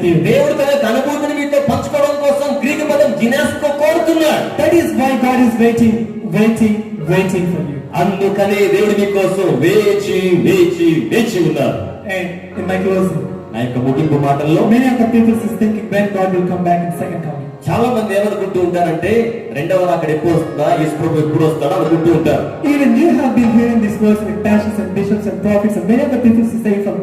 with you. దేవుడు తన యొక్క అనుభూతిని మీతో పంచుకోవడం కోసం గ్రీకు పదం జినాస్కో కోరుతున్నాడు. That is why God is waiting for you. అందుకనే దేవుడు మీకోసం వేచి ఉన్నారు. And in my closing, నా యొక్క ముగింపు మాటల్లో many of the people is thinking when God will come back in second coming. చాలా మంది ఏమనుకుంటూ ఉంటారంటే రెండవ రాకడ ఎప్పుడు వస్తుందా, యేసు ప్రభు ఎప్పుడు వస్తాడా అనుకుంటూ ఉంటారు. Even you have been hearing this words with pastors and bishops and prophets, and many of the people say from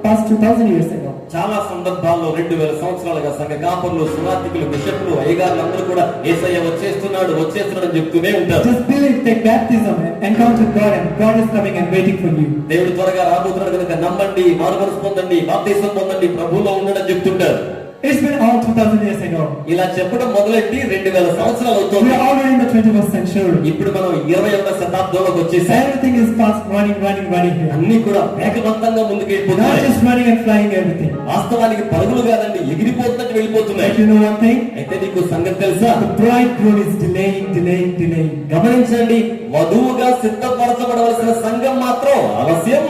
past 2000 years ago. చాలా సందర్భాల్లో 2000 సంవత్సరాలుగా సంఘ కాపరులు, సువార్థికులు, బిషప్లు, అయ్యగారులు అందరూ కూడా యేసయ్య వచ్చేస్తున్నాడు చెప్తూనే ఉంటారు. Just believe, take baptism and encounter God, and God is coming and waiting for you. దేవుడు త్వరగా రాబోతున్నాడు కనుక నమ్మండి, మారుమనసు పొందండి, బాప్తిసం పొందండి, ప్రభువులో ఉండడని చెప్తుంటారు. It's been all 2000 years ago. ఇలా చెప్పడం మొదలెట్టి 2000 సంవత్సరాలు We అవుతుంది. are already in the 21st century. ఇప్పుడు మనం 21వ శతాబ్దంలోకి వచ్చేసాం. Everything is fast, running here. అన్ని కూడా వేగవంతంగా Not ముందుకెళ్ళిపోతున్నాయి. just running and flying everything. వాస్తవానికి పరుగులు కాదండి, ఎగిరిపోతున్నట్టు వెళ్ళిపోతున్నాయి. But you know one thing? అయితే నీకు సంగతి తెలుసా? The bridegroom is delaying. గమనించండి, వధువుగా సిద్ధపరచబడవలసిన సంఘం మాత్రం ఆలస్యం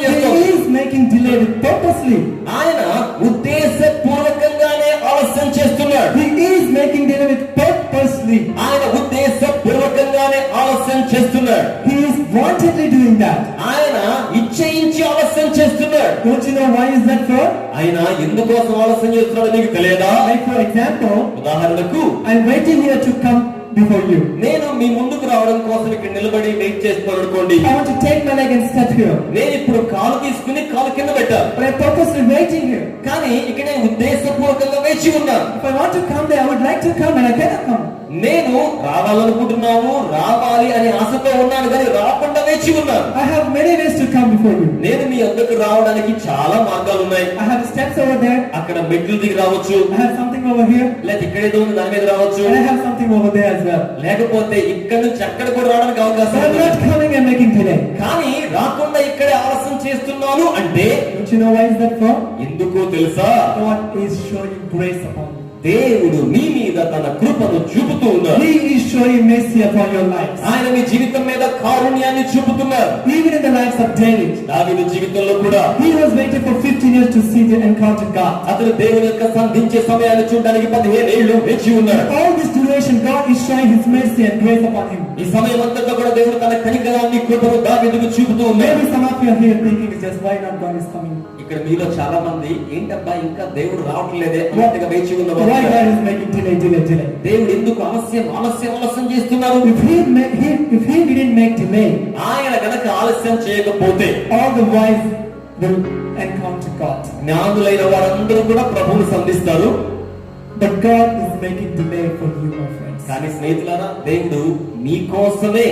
చేస్తుంది. He is making delay purposely. ఆయన ఉద్దేశపూర్వకంగానే ఆలస్యం చేస్తున్నాడు. He is making delay with purposely. ఆయన ఉద్దేశపూర్వకంగానే ఆలస్యం చేస్తున్నాడు. He is wantedly doing that. ఆయన ఇచ్ఛయించి ఆలస్యం చేస్తున్నాడు. Don't you know why is that for? ఆయన ఎందుకోసం ఆలస్యం చేస్తున్నాడో నీకు తెలియదా? Like for example, ఉదాహరణకు I'm waiting here to come before you. నేను మీ ముందుకు రావడం కోసం ఇక్కడ నిలబడి వెయిట్ చేస్తున్నాను అనుకోండి. I want to take my leg and step here. నేను ఇప్పుడు కాలు తీసుకుని కాలు కింద పెట్టాను. But I'm purposely waiting here. కానీ ఇక్కడ నేను ఉద్దేశపూర్వకంగా వేచి ఉన్నాను. If I want to come there, I would like to come and I cannot come. నేను రావాలనుకుంటున్నాను, రావాలి అని ఆశతో ఉన్నాను కానీ రాకుండా వేచి ఉన్నాను. I have many ways to come before you. నేను మీ వద్దకు రావడానికి చాలా మార్గాలు ఉన్నాయి. I have steps over there. అక్కడ మెట్లు దిగి రావచ్చు, I have something over here. లేదా ఇక్కడేదో ఉంది దాని మీద రావచ్చు, And I have something over there as well. లేకపోతే ఇక్కడ నుంచి అక్కడ కూడా రావడానికి అవకాశం But I'm ఉంది. not coming and making delay. కానీ రాకుండా ఇక్కడే ఆలస్యం చేస్తున్నాను అంటే Don't you know why is that for? ఎందుకో తెలుసా? God is showing grace upon you. దేవుడు మీ మీద తన కృపను చూపుతూ ఉన్నారు. He is showing mercy upon your lives. ఆయన మీ జీవితం మీద కారుణ్యాన్ని చూపుతున్నారు. Even in the lives of David, దావీదు జీవితంలో కూడా he was waiting for 15 years to see the encounter God. అతను దేవుని యొక్క సంధించే సమయాన్ని చూడడానికి 15 ఏళ్ళు వేచి ఉన్నాడు. All this duration, God is showing His mercy and grace upon him. ఈ సమయం అంతటా కూడా దేవుడు తన కనికరాన్ని, కృపను దావీదుకు చూపుతూ ఉన్నాడు. Maybe some of you are here thinking, just why not God is coming? ఇక్కడ మీలో చాలా మంది ఏంటబ్బా ఇంకా దేవుడు రావట్లేదే అన్నట్టుగా వేచి ఉన్నవారు. Why God is making delay? దేవుడు ఎందుకు ఆలస్యం చేస్తున్నారు? If he didn't make delay, ఆయన గనక ఆలస్యం చేయకపోతే all the wise will encounter God. జ్ఞానులైన వారందరూ కూడా ప్రభువును సంధిస్తారు. But God is making delay for you, my friends. కానీ స్నేహితులారా, దేవుడు మీకోసమే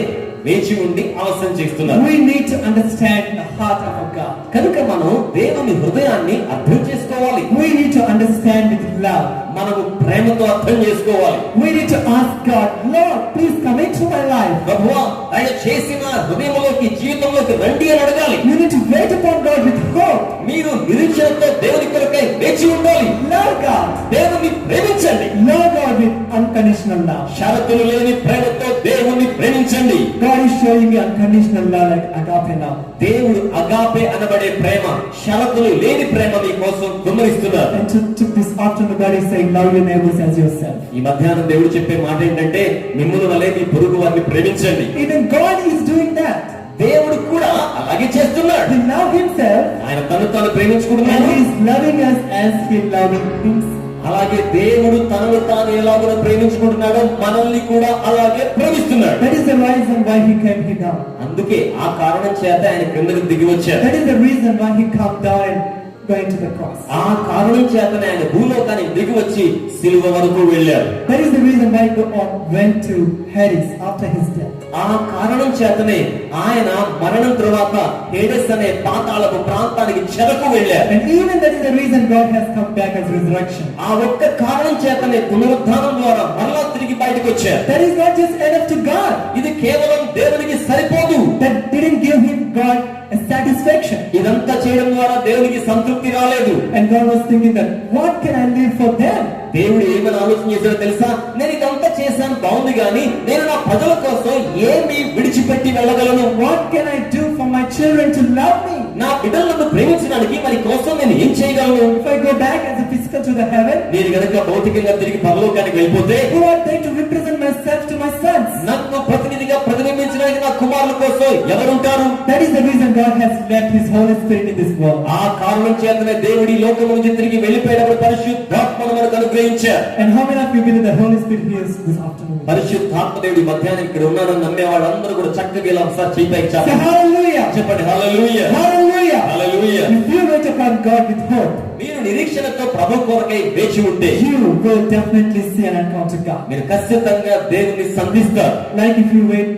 వేచి ఉండి ఆలస్యం చేస్తున్నారు. We need to understand the heart of our God. కనుక మనం దేవుని హృదయాన్ని అర్థం చేసుకోవాలి. We need to understand with love. మనము ప్రేమతో అర్థం చేసుకోవాలి. We need to ask God, Lord, please come into my life. ప్రభువా, దయచేసి నా హృదయంలోకి, జీవితంలోకి రండి అని అడగాలి. You need to wait upon God with hope. మీరు నిరీక్షణతో దేవుని కొరకై వేచి ఉండాలి. Love God. దేవుని ప్రేమించండి. Love God with unconditional love. షరతులు లేని ప్రేమతో దేవుని ప్రేమించండి. God is showing me unconditional love like agape love. దేవుడు అగాపే అనబడే ప్రేమ, షరతులు లేని ప్రేమ మీ కోసం కుమ్మరిస్తున్నారు. And to this afternoon, God is saying, love your neighbors as yourself. ఈ మధ్యాహ్నం దేవుడు చెప్పే మాట ఏంటంటే, మిమ్ముల వలె మీ పొరుగు వారిని ప్రేమించండి. Even God is doing that. దేవుడు కూడా అలాగే చేస్తున్నాడు. He loves himself ఆయన తను తాను and ప్రేమించుకుంటున్నాడు. he is loving us as he loving himself. అలాగే దేవుడు తనను తాను ఎలాగో ప్రేమించుకుంటున్నాడో మనల్ని కూడా అలాగే ప్రేమిస్తున్నాడు. That is the reason why he came here down. అందుకే ఆ కారణం చేత ఆయన క్రిందకు దిగి వచ్చాడు. That is the reason why he came down and going to the cross. ఆ కారణం చేతనే ఆయన భూలోకానికి దిగి వచ్చి సిలువ వరకు వెళ్ళాడు. That is the reason why God went to Hades after his death. ఆ కారణం చేతనే ఆయన మరణం తరువాత హేడెస్ అనే పాతాళపు ప్రాంతానికి చెరకు వెళ్ళారు. And even that is the reason God has come back as resurrection. ఆ ఒక్క కారణం చేతనే పునరుద్ధానం ద్వారా మరలా తిరిగి బయటకు వచ్చారు. That is not just enough to God. ఇది కేవలం దేవునికి సరిపోదు. That didn't give him God a satisfaction. ఇదంతా చేయడం ద్వారా దేవునికి సంతృప్తి రాలేదు. And God was thinking that, what can I live for them? దేవుడు ఏమని ఆలోచన చేశాడో తెలుసా? నేను ఇదంతా చేశాను బాగుంది, కానీ నేను నా ప్రజల కోసం ఏమి విడిచిపెట్టి వెళ్ళగలను? What can I do for my children to love me? నా బిడ్డలను ప్రేమించడానికి మరి కోసం నేను ఏం చేయగలను? If I go back as a physical to the heaven, నేను గనుక భౌతికంగా తిరిగి పరలోకానికి వెళ్ళిపోతే, who are they to represent myself to my sons? నన్ను ప్రతినిధిగా ప్రతిబింబించడానికి నా కుమారుల కోసం ఎవరుంటారు? That is the reason God has left His Holy Spirit in this world. ఆ కారణం చేతనే దేవుడి లోకము నుంచి తిరిగి వెళ్ళిపోయేటప్పుడు పరిశుద్ధాత్మను మనకు అనుగ్రహించారు. And how many of you believe the Holy Spirit here this afternoon? పరిశుద్ధాత్మ దేవుడి మధ్యాహ్నం ఇక్కడ ఉన్నారని నమ్మే వాళ్ళందరూ కూడా చక్కగా ఇలా ఒకసారి చేయి పైకి Say చాపండి. hallelujah. చెప్పండి హల్లెలూయా. Hallelujah. Hallelujah. If you wait upon God with hope, మీరు నిరీక్షణతో ప్రభు కొరకై వేచి ఉంటే you will definitely see and encounter God. మీరు ఖచ్చితంగా దేవుని సంధిస్తారు. Like if you wait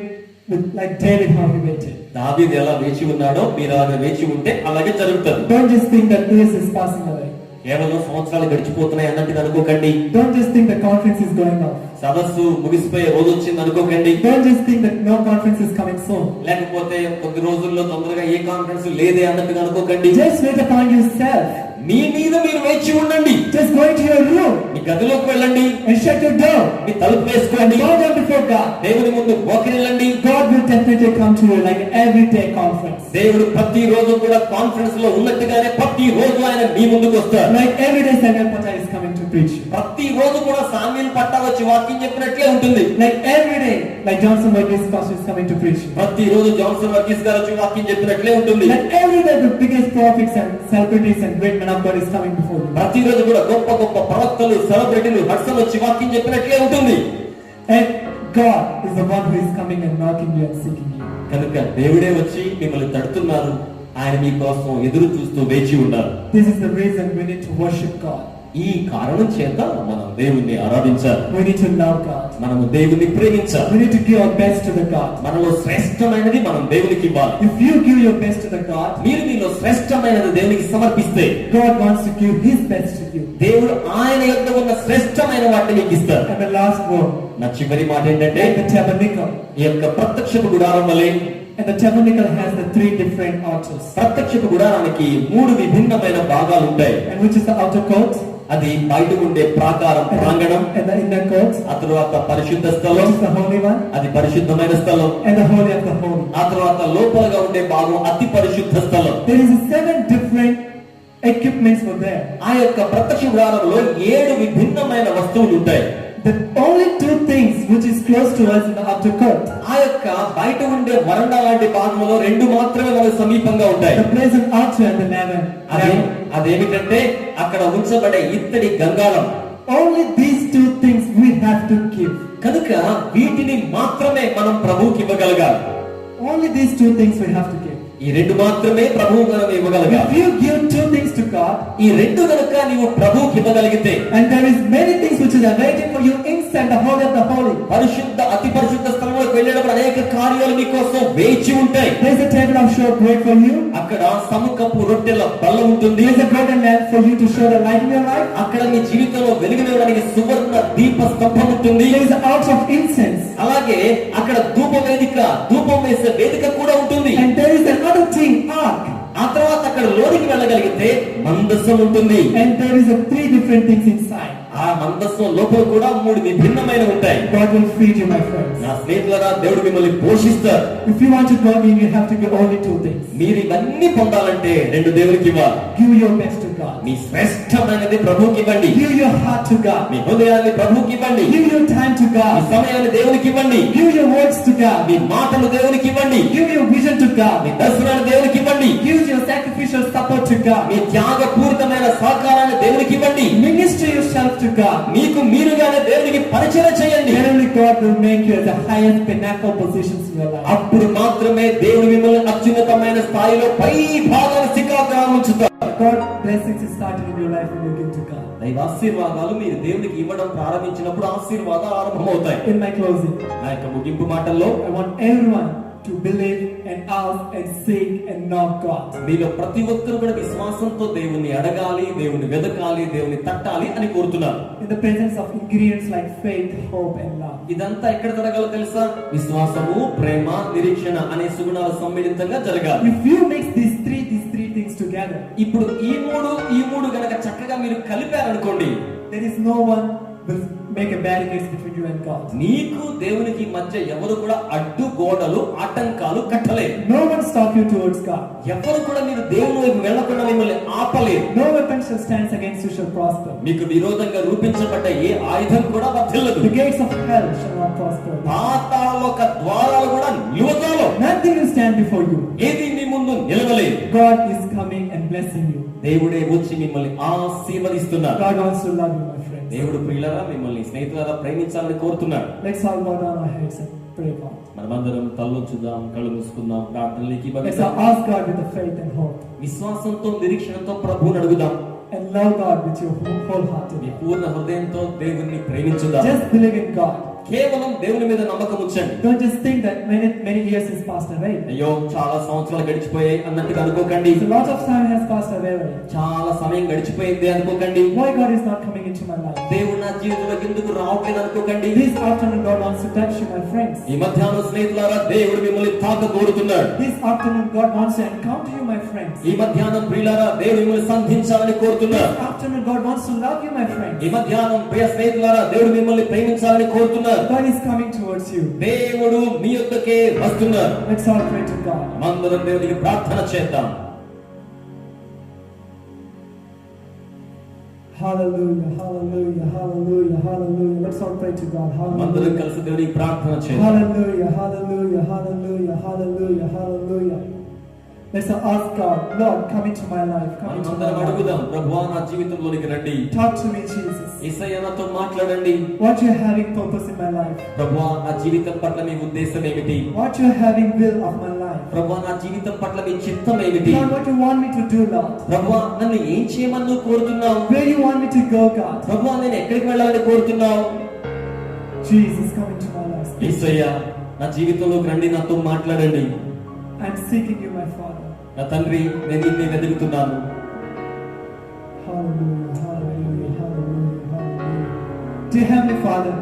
with like David, how he waited. దావీదు ఎలా వేచి ఉన్నాడో మీరు అలాగే వేచి ఉంటే అలాగే జరుగుతుంది. Don't just think that years is passing away. కేవలం సంవత్సరాలు గడిచిపోతున్నాయి అన్నట్టుగా అనుకోకండి. Don't just think the conference is going off. సదస్సు ముగిసిపోయే రోజు వచ్చింది అనుకోకండి. Don't just think that no conference is coming soon. లేకపోతే కొద్ది రోజుల్లో తొందరగా ఏ కాన్ఫరెన్స్ లేదే అన్నట్టుగా అనుకోకండి. Just wait upon yourself. మీ మీద మీరు వేచి ఉండండి. Just go into your room మీ గదిలోకి వెళ్ళండి. and shut your door. మీ తలుపు వేసుకోండి. Bow down before God. దేవుని ముందు మోకరిల్లండి. God will definitely come to you like everyday conference. దేవుడు ప్రతి రోజు కూడా కాన్ఫరెన్స్ లో ఉన్నట్టుగానే ప్రతి రోజు ఆయన మీ ముందుకు వస్తారు. Like every day Samuel Pata is coming to preach. ప్రతి రోజు కూడా సామ్యూల్ పట్టా వచ్చి వాక్యం చెప్పినట్లే ఉంటుంది. Like every day, like Johnson Burgess pastor is coming to preach. ప్రతి రోజు జాన్సన్ వర్గీస్ గారు వచ్చి వాక్యం చెప్పినట్లే ఉంటుంది. Like every day the biggest prophets and celebrities and great men of God is coming before you. ప్రతి రోజు కూడా గొప్ప గొప్ప ప్రవక్తలు సెలబ్రిటీలు హడ్సన్ వచ్చి వాక్యం చెప్పినట్లే ఉంటుంది. And God is the one who is coming and knocking you and seeking you. కనుక దేవుడే వచ్చి మిమ్మల్ని తడుతున్నారు. ఆయన మీ కోసం ఎదురు చూస్తూ వేచి ఉన్నారు. This is the reason we need to worship God. ఈ కారణం చేత మనం దేవుణ్ణి ఆరాధించాలి. We need to love God. మనము దేవుణ్ణి ప్రేమించాలి. We need to give our best to the God. మనలో శ్రేష్టమైనది మనం దేవునికి ఇవ్వాలి. If you give your best to the God, మీరు మీలో శ్రేష్టమైనది దేవునికి సమర్పిస్తే God wants to give His best to you. దేవుడు ఆయన యొక్క ఉన్న శ్రేష్టమైన వాటిని మీకు ఇస్తారు. And the last word, నా చివరి మాట ఏంటంటే, like the tabernacle. ఈ యొక్క ప్రత్యక్షపు గుడారం వలె, And the tabernacle has the three different altars. ప్రత్యక్షపు గుడారానికి మూడు విభిన్నమైన భాగాలు ఉంటాయి. And which is the outer court, అది బయట ఉండే ప్రాకారం ప్రాంగణం, and the inner court, ఆ తరువాత పరిశుద్ధ which స్థలం, is the holy one, అది పరిశుద్ధమైన స్థలం, and the holy of the holy. ఆ తరువాత లోపలగా ఉండే భాగం అతి పరిశుద్ధ స్థలం. There is 7 different equipments for there. ఆ యొక్క ప్రత్యక్ష గుడారంలో 7 విభిన్నమైన వస్తువులు ఉంటాయి. The only 2 things which is close to us in the outer court, ఆ యొక్క బయట ఉండే వరండా లాంటి భాగంలో 2 మాత్రమే మనకు సమీపంగా ఉంటాయి. the brazen altar and the laver. అదేమిటంటే అక్కడ ఉంచబడే ఇత్తడి గంగాళం. Only these 2 things we have to give. కనుక వీటిని మాత్రమే మనం ప్రభువుకి ఇవ్వగలగాలి. Only these 2 things we have to give. ఈ 2 మాత్రమే ప్రభువు మనం ఇవ్వగలగాలి. If you give 2 things to God, ఈ 2 గనుక నీవు ప్రభువుకి ఇవ్వగలిగితే, and there is many things which is awaiting for you inside the holy of the holy. పరిశుద్ధ అతి పరిశుద్ధ స్థలంలోకి వెళ్ళేటప్పుడు అనేక కార్యాలు నీ కోసం వేచి ఉంటాయి. There is a table of short bread for you. అక్కడ సముఖపు రొట్టెల బల్ల ఉంటుంది. There is a golden lamp for you to show the light in your life. అక్కడ నీ జీవితంలో వెలుగునివ్వడానికి సువర్ణ దీప స్తంభం ఉంటుంది. There is an altar of incense. అలాగే అక్కడ ధూప వేదిక, ధూపం వేసే వేదిక కూడా ఉంటుంది. And there is another thing, ark. ఆ తర్వాత అక్కడ లోనికి వెళ్ళగలిగితే మందసం ఉంటుంది. And there is a 3 different things inside. ఆ మందసం లోపల కూడా 3 విభిన్నమైన ఉంటాయి. God will feed you, my friends. నా స్నేహితులారా, దేవుడు మిమ్మల్ని పోషిస్తారు. If you want to go in, you have to give only 2 things. మీరు ఇవన్నీ పొందాలంటే 2 దేవునికి ఇవ్వాలి. Give your best to God. మీ శ్రేష్టమైనది ప్రభువుకి ఇవ్వండి. Give your heart to God. మీ హృదయాన్ని ప్రభువుకి ఇవ్వండి. Give your time to me God. సమయాన్ని దేవునికి ఇవ్వండి. Give your words to God. మీ మాటలు దేవునికి ఇవ్వండి. Give your vision to God. మీ దర్శనాన్ని దేవునికి ఇవ్వండి. Give your sacrificial support to God. మీ త్యాగపూరితమైన సహకారాన్ని దేవునికి ఇవ్వండి. Minister yourself to God. మీకు మీరుగానే దేవునికి పరిచయం చేయండి. Then only God will make you the highest pinnacle positions in your life. అప్పుడు మాత్రమే దేవుడు మిమ్మల్ని అత్యున్నతమైన స్థాయిలో పై భాగాల శిఖరాగ్రహం ఉంచుతారు. God blessings is starting in your life when you give to God. దైవ ఆశీర్వాదాలు మీరు దేవునికి ఇవ్వడం ప్రారంభించినప్పుడు ఆశీర్వాదాలు ఆరంభమవుతాయి. In my closing, నా యొక్క ముగింపు మాటల్లో I want everyone to believe and ask and seek and knock God. మీలో ప్రతి ఒక్కరు కూడా విశ్వాసంతో దేవుణ్ణి అడగాలి, దేవుణ్ణి వెదకాలి, దేవుణ్ణి తట్టాలి అని కోరుతున్నారు. In the presence of ingredients like faith, hope and love. ఇదంతా ఎక్కడ జరగాలో తెలుసా? విశ్వాసము, ప్రేమ, నిరీక్షణ అనే సుగుణాలు సమ్మిళితంగా జరగాలి. If you mix these three things together, ఇప్పుడు ఈ మూడు గనక చక్కగా మీరు కలిపారనుకోండి, there is no one will make a barricades between you and God. నీకు దేవునికి మధ్య ఎవరు కూడా అడ్డు గోడలు ఆటంకాలు కట్టలేదు. No one stop you towards God. ఎవరు కూడా మీరు దేవుని వైపు వెళ్ళకుండా మిమ్మల్ని ఆపలేదు. No weapon shall stand against you shall prosper. మీకు విరోధంగా రూపించబడ్డ ఏ ఆయుధం కూడా వర్ధిల్లదు. The gates of hell shall not prosper. పాతాళలోక ద్వారాలు కూడా నిలవజాలవు. Nothing will stand before you. ఏది మీ ముందు నిలవలేదు. God is coming and blessing you. దేవుడే వచ్చి మిమ్మల్ని ఆశీర్వదిస్తున్నాడు. God wants to love you, my friends. దేవుడు ప్రియులారా మిమ్మల్ని స్నేహితులారా ప్రేమించాలని కోరుతున్నాడు. Let's all bow down our heads and pray God. మనమందరం తలొంచుదాం, కళ్ళు మూసుకుందాం, ప్రార్థనలోకి Let's all ask God with the faith and hope. విశ్వాసంతో నిరీక్షణతో ప్రభువుని అడుగుదాం. And love God with your whole heart. మీ పూర్ణ హృదయంతో దేవుణ్ణి ప్రేమించుదాం. Just believe in God. కేవలం దేవుని మీద నమ్మకం ఉంచండి. Don't just think that many years has passed away. అయ్యో చాలా సంవత్సరాలు గడిచిపోయాయి అన్నట్టుగా అనుకోకండి. A lot of time has passed away. చాలా సమయం గడిచిపోయింది అనుకోకండి. Why God is not coming into my life? దేవుడు నా జీవితంలోకి ఎందుకు రావట్లేదు అనుకోకండి. This afternoon God wants to touch you, my friends. ఈ మధ్యాహ్నం స్నేహితులారా దేవుడు మిమ్మల్ని తాకగోరుతున్నాడు. This afternoon God wants to encounter you, my friends. ఈ మధ్యాహ్నం ప్రియులారా దేవుడు మిమ్మల్ని సంధించాలని కోరుతున్నాడు. This afternoon God wants to love you, my friends. ఈ మధ్యాహ్నం ప్రియ స్నేహితులారా దేవుడు మిమ్మల్ని ప్రేమించాలని కోరుతున్నాడు. God is coming towards you. దేవుడు మీ యొద్దకే వస్తున్నాడు. Let's all pray to God. మనమందరం దేవునికి ప్రార్థన చేద్దాం. Hallelujah, hallelujah, hallelujah, hallelujah. Let's all pray to God. మనమందరం Hallelujah. కలిసి దేవునికి ప్రార్థన చేద్దాం. Hallelujah, hallelujah, hallelujah, hallelujah, hallelujah. Let's ask God, Lord, come into my life. Come into my మనమందరం life. అడుగుదాం, ప్రభువా నా జీవితంలోనికి రండి. Talk to me, Jesus. యేసయ్య నాతో మాట్లాడండి. What you're having purpose in my life. ప్రభువా నా జీవితం పట్ల మీ ఉద్దేశం ఏమిటి? What you're having will of my life. ప్రభువా నా జీవితం పట్ల మీ చిత్తం ఏమిటి? Lord, what you want me to do, Lord. ప్రభువా నన్ను ఏం చేయమని నువ్వు కోరుతున్నావు? Where you want me to go, God. ప్రభువా నేను ఎక్కడికి వెళ్ళాలని కోరుతున్నావు? Jesus, come into my life. యేసయ్య నా జీవితంలోకి రండి, నాతో మాట్లాడండి. I'm seeking you, my Father. నా తండ్రి నేను నిన్ను వెతుకుతున్నాను. Hallelujah, hallelujah, hallelujah, hallelujah. Dear Heavenly Father,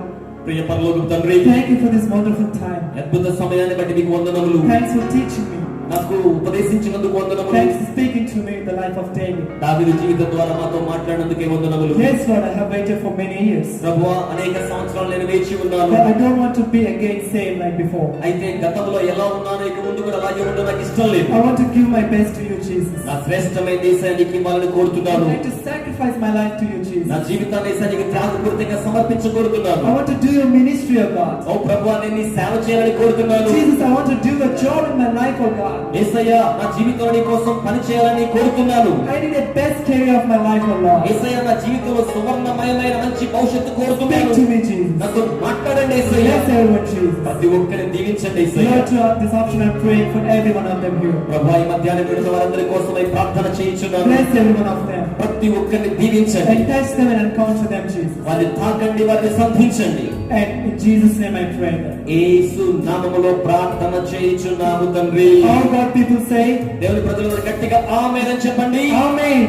ప్రియ పరలోకపు తండ్రి, thank you for this wonderful time. అద్భుత సమయాన్ని బట్టి మీకు వందనములు. Thanks for teaching me. నాకు ఉపదేశించినందుకు వందనములు. Thanks for speaking to me in the life of David. దావీదు జీవితం ద్వారా మాతో మాట్లాడినందుకే వందనములు. Yes, Lord, I have waited for many years. ప్రభువా అనేక సంవత్సరాలు నేను వేచి ఉన్నాను. But I don't want to be again same like before. అయితే గతంలో ఎలా ఉన్నానో ఇక ముందు కూడా అలాగే ఉండడం నాకు ఇష్టం లేదు. I want to give my best to you, Jesus. నా శ్రేష్టమైన దేశానికి ఇవ్వాలని I కోరుతున్నాను. want to sacrifice my life to you, నా Jesus. జీవితాన్ని దేశానికి త్యాగపూరితంగా సమర్పించకోరుతున్నాను. I want to do your ministry, oh God. ఓ ప్రభువా నేను నీ సేవ చేయాలని కోరుతున్నాను. Jesus, I want to do a job in my life, oh God. యేసయ్య నా జీవితంలో నీ కోసం పని చేయాలని కోరుతున్నాను. I need the best career of my life, oh Lord. యేసయ్య నా జీవితంలో సువర్ణమయమైన మంచి భవిష్యత్తు కోరుతున్నాను. Speak to me, Jesus. నాతో మాట్లాడండి యేసయ్య. Bless everyone, Jesus. ప్రతి ఒక్కరిని దీవించండి యేసయ్య. Lord, throughout this option I'm praying for every one of them here. ప్రభువా ఈ మధ్యాహ్నం విడుదల వారందరి కోసమై ప్రార్థన చేయించున్నాను. Bless every one of them. ప్రతి ఒక్కరిని దీవించండి. And touch them and encounter them, Jesus. వారిని తాకండి, వారిని సంధించండి. And in Jesus' name I pray. యేసు నామములో ప్రార్థన చేయించున్నాము తండ్రి. All God people say, దేవుని ప్రజలు గట్టిగా ఆమేన్ అని చెప్పండి. Amen.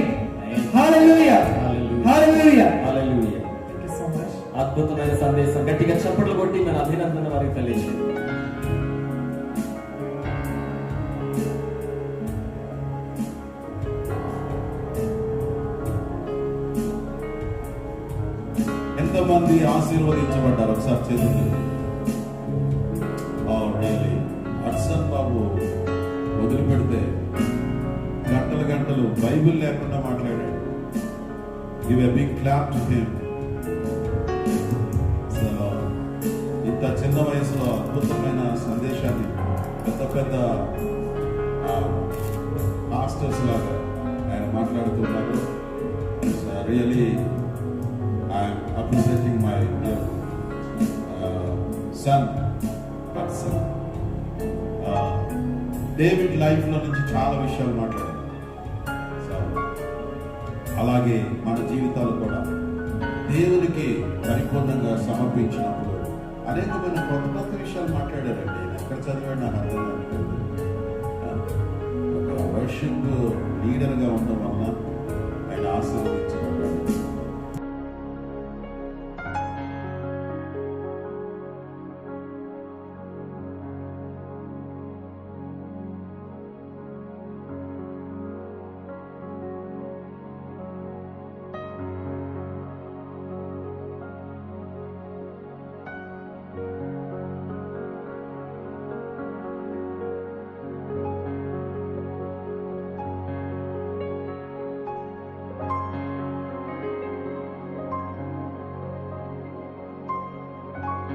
Hallelujah. Hallelujah. Hallelujah. Thank you so much. అద్భుతమైన సందేశం. గట్టిగా చప్పట్లు కొట్టి మన అభినందన వారికి తెలియజేయండి. ఎంతమంది ఆశీర్వదించబడ్డారు ఒకసారి చేతులు. హడ్సన్ బాబు వదిలిపెడితే గంటలు గంటలు బైబిల్ లేకుండా మాట్లాడాడు. Give a big clap to him. ఇంత చిన్న వయసులో అద్భుతమైన సందేశాన్ని పెద్ద పెద్ద మాస్టర్స్ లాగా ఆయన మాట్లాడుతున్నారు. Really I'm appreciating my dear son, Hudson. David life లో నుంచి చాలా విషయాలు మాట్లాడారు. అలాగే మన జీవితాలు కూడా దేవునికి పరిపూర్ణంగా సమర్పించినప్పుడు అనేకమైన కొత్త కొత్త విషయాలు మాట్లాడారండి. ఎక్కడ చదివాడు నాకు అర్థం కావట్లేదు. ఒక వర్షిప్ లీడర్గా ఉండడం వలన